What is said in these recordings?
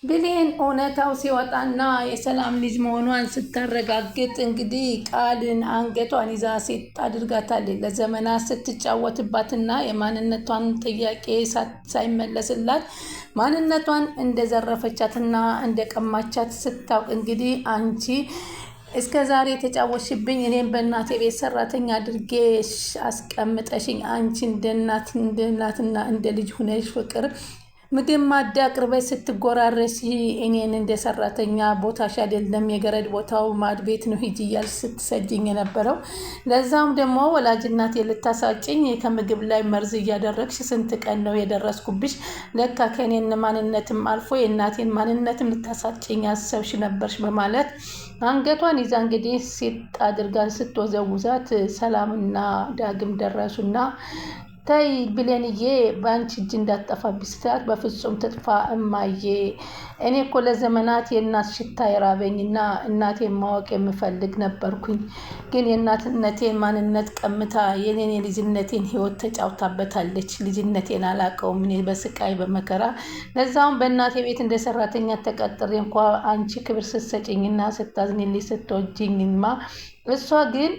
ብሌን እውነታው ሲወጣና የሰላም ልጅ መሆኗን ስታረጋግጥ እንግዲህ ቃልን አንገቷን ይዛ ሴት አድርጋታለች። ለዘመናት ስትጫወትባትና የማንነቷን ጥያቄ ሳይመለስላት ማንነቷን እንደዘረፈቻትና እንደቀማቻት ስታውቅ እንግዲህ አንቺ እስከ ዛሬ የተጫወትሽብኝ እኔም በእናቴ ቤት ሰራተኛ አድርጌ አስቀምጠሽኝ አንቺ እንደ እናትና እንደ ልጅ ሁነሽ ፍቅር ምግብ ማዳ አቅርበሽ ስትጎራረሽ እኔን እንደ ሰራተኛ ቦታሽ አይደለም የገረድ ቦታው ማድ ቤት ነው ሂጂ እያልሽ ስትሰጅኝ የነበረው ለዛውም ደግሞ ወላጅ እናቴ ልታሳጭኝ ከምግብ ላይ መርዝ እያደረግሽ ስንት ቀን ነው የደረስኩብሽ። ለካ ከኔን ማንነትም አልፎ የእናቴን ማንነትም ልታሳጭኝ ያሰብሽ ነበርሽ በማለት አንገቷን ይዛ እንግዲህ ሴት አድርጋ ስትወዘውዛት ሰላምና ዳግም ደረሱና ተይ ብሌንዬ በአንቺ እጅ እንዳትጠፋብኝ ስትላት በፍጹም ትጥፋ እማዬ፣ እኔ እኮ ለዘመናት የእናት ሽታ የራበኝና እናቴን ማወቅ የምፈልግ ነበርኩኝ። ግን የእናትነቴን ማንነት ቀምታ የኔን የልጅነቴን ሕይወት ተጫውታበታለች። ልጅነቴን አላውቀውም እኔ በስቃይ በመከራ ለዛውም በእናቴ ቤት እንደ ሰራተኛ ተቀጥሬ እንኳ አንቺ ክብር ስትሰጭኝና ስታዝኒልኝ ስትወጂኝማ እሷ ግን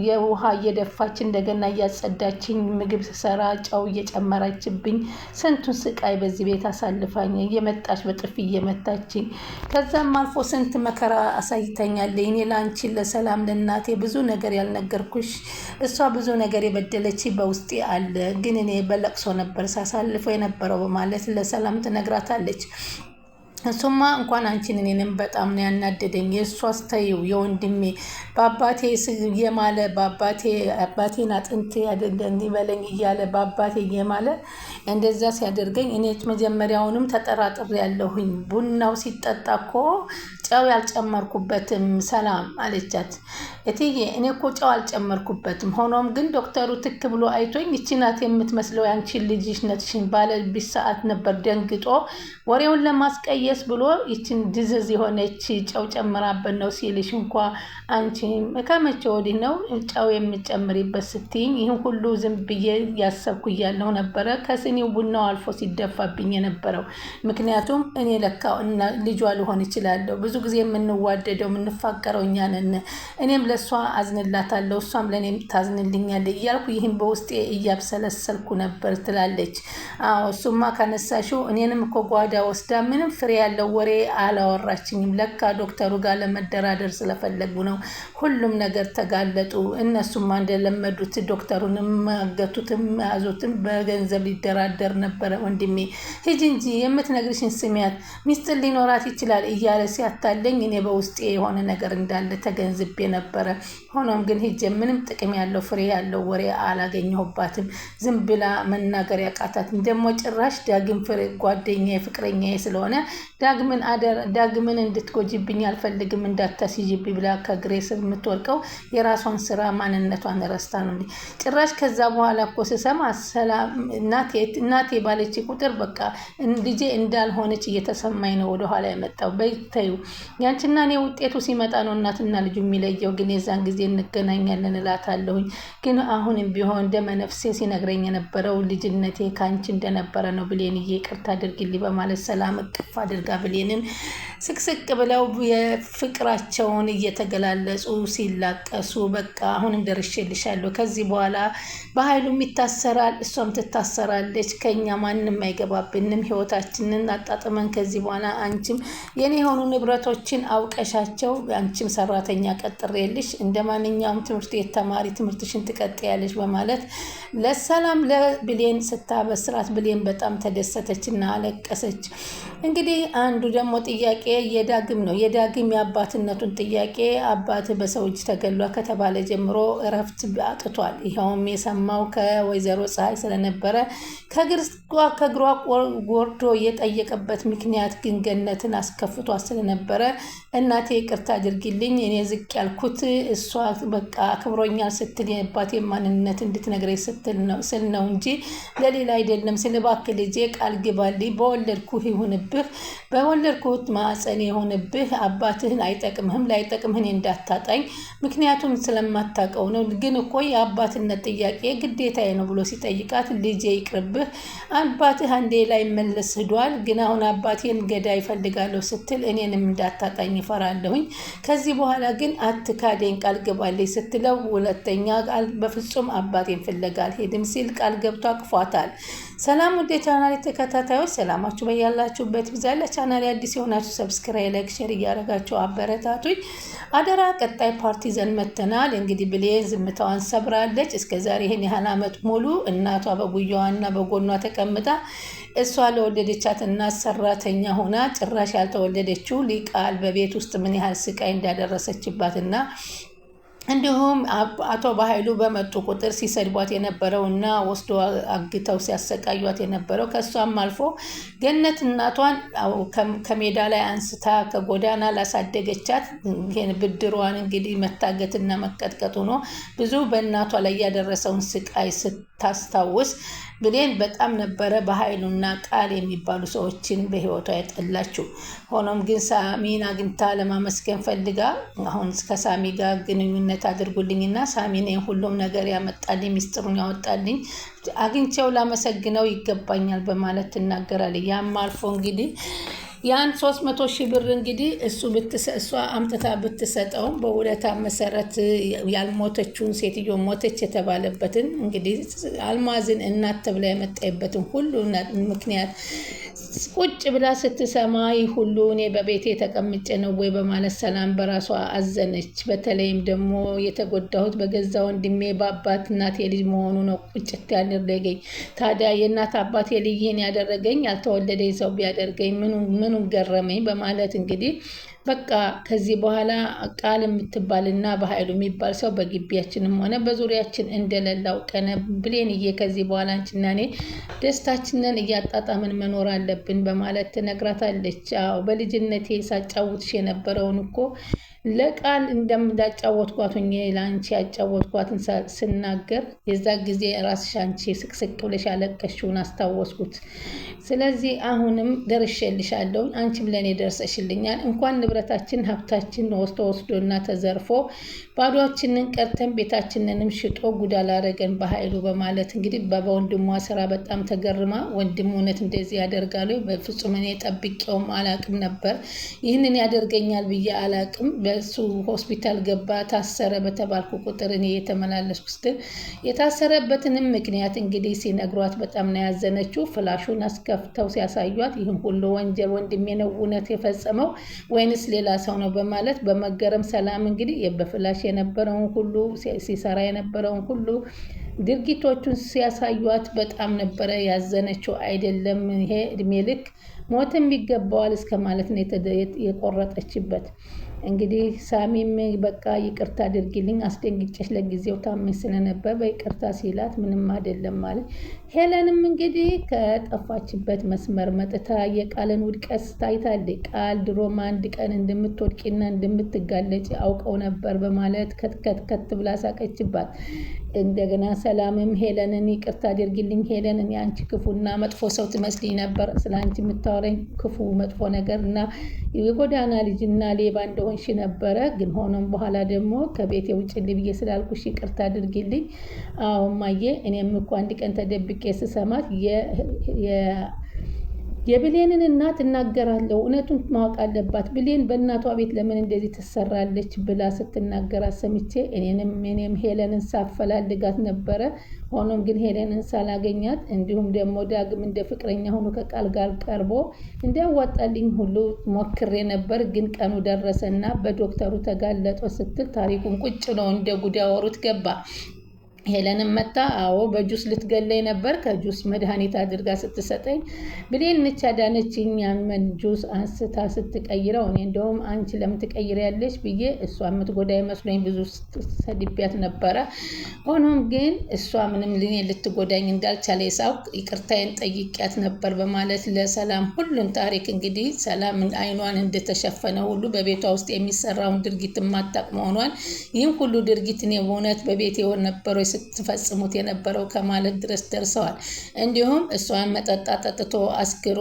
የውሃ እየደፋች እንደገና እያጸዳችኝ ምግብ ስሰራ ጨው እየጨመረችብኝ ስንቱን ስቃይ በዚህ ቤት አሳልፋኝ እየመጣች በጥፊ እየመታችኝ ከዛም አልፎ ስንት መከራ አሳይተኛለች። እኔ ለአንቺ ለሰላም ለእናቴ ብዙ ነገር ያልነገርኩሽ እሷ ብዙ ነገር የበደለች በውስጤ አለ፣ ግን እኔ በለቅሶ ነበር ሳሳልፈው የነበረው በማለት ለሰላም ትነግራታለች። እሱማ እንኳን አንቺን እኔንም በጣም ነው ያናደደኝ። የእሷ አስተይው የወንድሜ በአባቴ የማለ አባቴን አጥንት እንዲበለኝ እያለ በአባቴ የማለ እንደዛ ሲያደርገኝ እኔ መጀመሪያውንም ተጠራጥሬ ያለሁኝ። ቡናው ሲጠጣ እኮ ጨው ያልጨመርኩበትም ሰላም አለቻት። እትዬ እኔ እኮ ጨው አልጨመርኩበትም፣ ሆኖም ግን ዶክተሩ ትክ ብሎ አይቶኝ ይቺ ናት የምትመስለው ያንቺን ልጅነትሽን ባለብሽ ሰዓት ነበር ደንግጦ ወሬውን ለማስቀየስ ብሎ ይችን ድዝዝ የሆነች ጨው ጨምራበት ነው ሲልሽ እንኳ አንቺ ከመቼ ወዲህ ነው ጨው የምጨምሪበት ስትይኝ ይህን ሁሉ ዝም ብዬ ያሰብኩ እያለሁ ነበረ ከስኒው ቡናው አልፎ ሲደፋብኝ የነበረው። ምክንያቱም እኔ ለካ ልጇ ልሆን ይችላለሁ። ብዙ ጊዜ የምንዋደደው የምንፋቀረው እኛ ነን። እኔም ለእሷ አዝንላታለሁ እሷም ለእኔም ታዝንልኛለች እያልኩ ይህን በውስጤ እያብሰለሰልኩ ነበር ትላለች። አዎ እሱማ ካነሳሽው እኔንም እኮ ጓዳ ወስዳ ምንም ፍሬ ያለው ወሬ አላወራችኝም። ለካ ዶክተሩ ጋር ለመደራደር ስለፈለጉ ነው። ሁሉም ነገር ተጋለጡ። እነሱማ እንደለመዱት ዶክተሩን ማገቱትም ያዙትም በገንዘብ ሊደራደር ነበረ። ወንድሜ ሂጂ እንጂ የምትነግርሽን ስሚያት ሚስጥር ሊኖራት ይችላል እያለ ሲያታለኝ እኔ በውስጤ የሆነ ነገር እንዳለ ተገንዝቤ ነበረ። ሆኖም ግን ሂጄ ምንም ጥቅም ያለው ፍሬ ያለው ወሬ አላገኘሁባትም። ዝም ብላ መናገር ያቃታትም ደግሞ ጭራሽ ዳግም ፍሬ ጓደኛዬ ፍቅረኛዬ ስለሆነ ዳግምን እንድትጎጂብኝ አልፈልግም እንዳታስይዥብኝ ብላ ከእግሬ ስር የምትወድቀው የራሷን ስራ ማንነቷን ረስታ ነው። ጭራሽ ከዛ በኋላ እኮ ስሰማ ሰላም እናቴ ባለች ቁጥር በቃ ልጄ እንዳልሆነች እየተሰማኝ ነው ወደኋላ የመጣው። በይተዩ ያንቺና እኔ ውጤቱ ሲመጣ ነው እናትና ልጁ የሚለየው። ግን የዛን ጊዜ እንገናኛለን እላታለሁኝ። ግን አሁንም ቢሆን ደመነፍሴ ሲነግረኝ የነበረው ልጅነቴ ከአንቺ እንደነበረ ነው። ብሌንዬ ይቅርታ አድርጊልኝ በማለት ሰላም እቅፍ አድርጋ ብሌንን ስቅስቅ ብለው የፍቅራቸውን እየተገላለጹ ሲላቀሱ በቃ አሁንም ደርሼልሻለሁ፣ ከዚህ በኋላ በኃይሉም ይታሰራል እሷም ትታሰራለች፣ ከኛ ማንም አይገባብንም፣ ህይወታችንን አጣጥመን ከዚህ በኋላ አንቺም የኔ የሆኑ ንብረቶችን አውቀሻቸው አንቺም ሰራተኛ ቀጥሬልሽ እንደ ማንኛውም ትምህርት ቤት ተማሪ ትምህርትሽን ትቀጥያለሽ በማለት ለሰላም ለብሌን ስታበስራት ብሌን በጣም ተደሰተችና አለቀሰች። እንግዲህ አንዱ ደግሞ ጥያቄ የዳግም ነው። የዳግም የአባትነቱን ጥያቄ አባት በሰው እጅ ተገሏ ከተባለ ጀምሮ እረፍት አጥቷል። ይኸውም የሰማው ከወይዘሮ ፀሐይ ስለነበረ ከእግሯ ጎርዶ የጠየቀበት ምክንያት ግን ገነትን አስከፍቷ ስለነበረ እናቴ ይቅርታ አድርጊልኝ እኔ ዝቅ ያልኩት እሷ በቃ አክብሮኛል ስትል የአባቴ ማንነት እንድትነግረኝ ስል ነው እንጂ ለሌላ አይደለም። ስለባክ ልጄ ቃል ግባልኝ በወለድኩህ ይሁንብህ በወለድኩት ማህፀን የሆነብህ አባትህን አይጠቅምህም፣ ላይጠቅምህን እንዳታጣኝ ምክንያቱም ስለማታውቀው ነው። ግን እኮ የአባትነት ጥያቄ ግዴታዬ ነው ብሎ ሲጠይቃት ልጄ ይቅርብህ፣ አባትህ አንዴ ላይ መለስ ሂዷል። ግን አሁን አባቴን ገዳይ ይፈልጋለሁ ስትል እኔንም እንዳታጣኝ ይፈራለሁኝ። ከዚህ በኋላ ግን አትካደኝ ቃል ገባልኝ ስትለው ሁለተኛ ቃል በፍጹም አባቴን ፍለጋ አልሄድም ሲል ቃል ገብቶ አቅፏታል። ሰላም ውድ የቻናሌ ተከታታዮች ሰላማችሁ በያላችሁበት ይብዛ። ለቻናሌ አዲስ የሆናችሁ ሰብስክራይብ፣ ላይክ፣ ሼር እያደረጋችሁ አበረታቱኝ አደራ። ቀጣይ ፓርቲ ይዘን መተናል። እንግዲህ ብሌን ዝምታዋን ሰብራለች። እስከዛሬ ይህን ያህል ዓመት ሙሉ እናቷ በጉያዋና በጎኗ ተቀምጣ እሷ ለወለደቻት እናት ሰራተኛ ሆና ጭራሽ ያልተወለደችው ቃል በቤት ውስጥ ምን ያህል ስቃይ እንዳደረሰችባትና እንዲሁም አቶ በኃይሉ በመጡ ቁጥር ሲሰድቧት የነበረውና ወስዶ አግተው ሲያሰቃዩት የነበረው ከሷም አልፎ ገነት እናቷን ከሜዳ ላይ አንስታ ከጎዳና ላሳደገቻት ብድሯን እንግዲህ መታገትና መቀጥቀጡ ነው። ብዙ በእናቷ ላይ ያደረሰውን ስቃይ ስታስታውስ ብሌን በጣም ነበረ በኃይሉና ቃል የሚባሉ ሰዎችን በህይወቷ ያጠላችው። ሆኖም ግን ሳሚን አግኝታ ለማመስገን ፈልጋ አሁን ከሳሚ ጋር ግንኙነት አድርጉልኝና ሳሚ ነው ሁሉም ነገር ያመጣልኝ፣ ሚስጥሩን ያወጣልኝ፣ አግኝቼው ላመሰግነው ይገባኛል በማለት ትናገራለች። ያም አልፎ እንግዲህ ያን 300 ሺህ ብር እንግዲህ እሷ አምጥታ ብትሰጠውም በውለታ መሰረት ያልሞተችውን ሴትዮ ሞተች የተባለበትን እንግዲህ አልማዝን እናት ተብላ የመጣይበትን ሁሉ ምክንያት ቁጭ ብላ ስትሰማ ሁሉ እኔ በቤቴ ተቀምጬ ነው ወይ በማለት ሰላም በራሷ አዘነች። በተለይም ደግሞ የተጎዳሁት በገዛ ወንድሜ በአባት እናቴ ልጅ መሆኑ ነው ቁጭት ያደረገኝ። ታዲያ የእናት አባቴ ልጅ ይህን ያደረገኝ ያልተወለደኝ ሰው ቢያደርገኝ ምኑን ገረመኝ በማለት እንግዲህ በቃ ከዚህ በኋላ ቃል የምትባልና በኃይሉ የሚባል ሰው በግቢያችንም ሆነ በዙሪያችን እንደሌላው ቀነ ብሌንዬ ከዚህ በኋላ አንቺና እኔ ደስታችንን እያጣጣምን መኖር አለብን በማለት ትነግራታለች። አዎ በልጅነቴ ሳጫውትሽ የነበረውን እኮ ለቃል እንዳጫወትኳት ሆኜ ለአንቺ ያጫወትኳትን ስናገር የዛ ጊዜ ራስሽ አንቺ ስቅስቅ ብለሽ ያለቀሽውን አስታወስኩት። ስለዚህ አሁንም ደርሼልሻለሁ፣ አንቺም ለእኔ ደርሰሽልኛል። እንኳን ንብረታችን ሀብታችን ወስዶና ተዘርፎ ባዶችንን ቀርተን ቤታችንንም ሽጦ ጉዳ ላረገን በኃይሉ በማለት እንግዲህ በወንድሟ ስራ በጣም ተገርማ ወንድም እውነት እንደዚህ ያደርጋሉ? በፍጹም እኔ ጠብቄውም አላቅም ነበር፣ ይህንን ያደርገኛል ብዬ አላቅም። በሱ ሆስፒታል ገባ ታሰረ በተባልኩ ቁጥር እኔ የተመላለስኩ ስትል የታሰረበትንም ምክንያት እንግዲህ ሲነግሯት በጣም ነው ያዘነችው። ፍላሹን አስከፍተው ሲያሳዩት ይህን ሁሉ ወንጀል ወንድሜ ነው እውነት የፈጸመው ወይንስ ሌላ ሰው ነው በማለት በመገረም ሰላም እንግዲህ በፍላሽ የነበረውን ሁሉ ሲሰራ የነበረውን ሁሉ ድርጊቶቹን ሲያሳዩት በጣም ነበረ ያዘነችው። አይደለም ይሄ እድሜ ልክ ሞትም ይገባዋል እስከ ማለት ነው የቆረጠችበት። እንግዲህ ሳሚም በቃ ይቅርታ አድርጊልኝ አስደንግጬሽ ለጊዜው ታመሽ ስለነበር በይቅርታ ሲላት ምንም አይደለም ማለት። ሄለንም እንግዲህ ከጠፋችበት መስመር መጥታ የቃልን ውድቀት ታይታለች። ቃል ድሮም አንድ ቀን እንደምትወድቂና እንደምትጋለጭ አውቀው ነበር በማለት ከትከት ብላ ሳቀችባት። እንደገና ሰላምም ሄለንን ይቅርታ አድርጊልኝ ሄለን እኔ አንቺ ክፉና መጥፎ ሰው ትመስልኝ ነበር፣ ስለ አንቺ የምታወራኝ ክፉ መጥፎ ነገር እና የጎዳና ልጅና ሌባ እንደሆንሽ ነበረ። ግን ሆኖም በኋላ ደግሞ ከቤት የውጭልኝ ብዬ ስላልኩሽ ይቅርታ አድርጊልኝ። አዎ እማዬ እኔም እኮ አንድ ቀን ተደብቄ ስሰማት የብሌንን እናት እናገራለሁ፣ እውነቱን ማወቅ አለባት፣ ብሌን በእናቷ ቤት ለምን እንደዚህ ትሰራለች ብላ ስትናገራት ሰምቼ እኔም ሄለንን ሳፈላልጋት ነበረ። ሆኖም ግን ሄለንን ሳላገኛት እንዲሁም ደግሞ ዳግም እንደ ፍቅረኛ ሆኖ ከቃል ጋር ቀርቦ እንዲያዋጣልኝ ሁሉ ሞክሬ ነበር። ግን ቀኑ ደረሰና በዶክተሩ ተጋለጦ ስትል ታሪኩን ቁጭ ነው እንደ ጉድ ያወሩት ገባ። ሄለንም መታ አዎ በጁስ ልትገለኝ ነበር፣ ከጁስ መድኃኒት አድርጋ ስትሰጠኝ ብሌን ነች ያዳነችኝ። ያን ጁስ አንስታ ስትቀይረው እኔ እንደውም አንቺ ለምን ትቀይሪያለሽ ብዬ እሷ የምትጎዳ መስሎኝ ብዙ ሰድቢያት ነበረ። ሆኖም ግን እሷ ምንም ልኔ ልትጎዳኝ እንዳልቻለ ሳውቅ ይቅርታዬን ጠይቂያት ነበር በማለት ለሰላም ሁሉን ታሪክ እንግዲህ ሰላም አይኗን እንደተሸፈነ ሁሉ በቤቷ ውስጥ የሚሰራውን ድርጊት ማጣቅ መሆኗን ይህን ሁሉ ድርጊት እኔ በእውነት በቤት የሆነ ነበረው ስትፈጽሙት የነበረው ከማለት ድረስ ደርሰዋል። እንዲሁም እሷን መጠጣ ጠጥቶ አስክሮ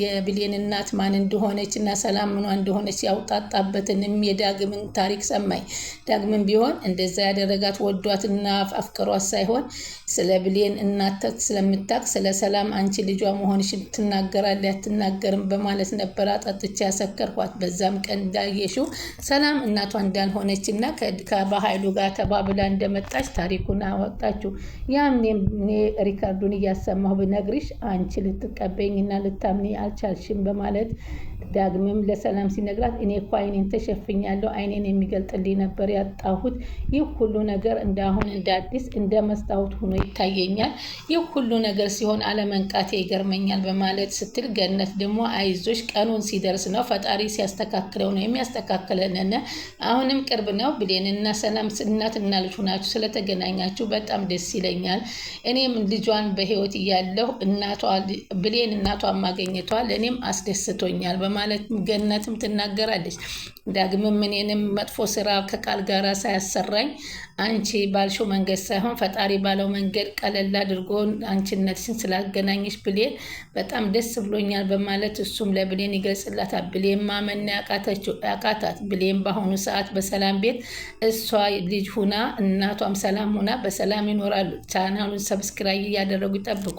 የብሌን እናት ማን እንደሆነች እና ሰላም ምኗ እንደሆነች ያውጣጣበትንም የዳግምን ታሪክ ሰማኝ። ዳግምን ቢሆን እንደዛ ያደረጋት ወዷትና አፍቅሯት ሳይሆን ስለ ብሌን እናት ስለምታቅ ስለ ሰላም አንቺ ልጇ መሆንሽን ትናገራለች አትናገርም በማለት ነበር አጠጥቼ ያሰከርኳት። በዛም ቀን እንዳየሽው ሰላም እናቷ እንዳልሆነች እና ከባሀይሉ ጋር ተባብላ እንደመጣች ታሪኩን አወጣችሁ። ያኔም እኔ ሪካርዱን እያሰማሁ ብነግርሽ አንቺ ልትቀበኝና ልታምኒ አልቻልሽም በማለት ዳግምም ለሰላም ሲነግራት እኔ እኮ አይኔን ተሸፍኛለሁ፣ አይኔን የሚገልጥልኝ ነበር ያጣሁት። ይህ ሁሉ ነገር እንዳሁን እንደ አዲስ እንደ መስታወት ሆኖ ይታየኛል። ይህ ሁሉ ነገር ሲሆን አለመንቃቴ ይገርመኛል በማለት ስትል ገነት ደግሞ አይዞሽ ቀኑን ሲደርስ ነው ፈጣሪ ሲያስተካክለው ነው የሚያስተካክለን። አሁንም ቅርብ ነው። ብሌንና ሰላም እናትና ልጅ ሆናችሁ ስለተገናኛችሁ በጣም ደስ ይለኛል። እኔም ልጇን በህይወት እያለሁ ብሌን እናቷን ማግኘቷ ለእኔም አስደስቶኛል በማለት ገነትም ትናገራለች። ዳግምም እኔንም መጥፎ ስራ ከቃል ጋር ሳያሰራኝ አንቺ ባልሽው መንገድ ሳይሆን ፈጣሪ ባለው መንገድ ቀለል አድርጎ አንቺነትሽን ስላገናኘሽ ብሌን በጣም ደስ ብሎኛል በማለት እሱም ለብሌን ይገልጽላታል። ብሌን ማመን ያቃታት። ብሌን በአሁኑ ሰዓት በሰላም ቤት እሷ ልጅ ሁና እናቷም ሰላም ሁና በሰላም ይኖራሉ። ቻናሉን ሰብስክራይብ እያደረጉ ይጠብቁ።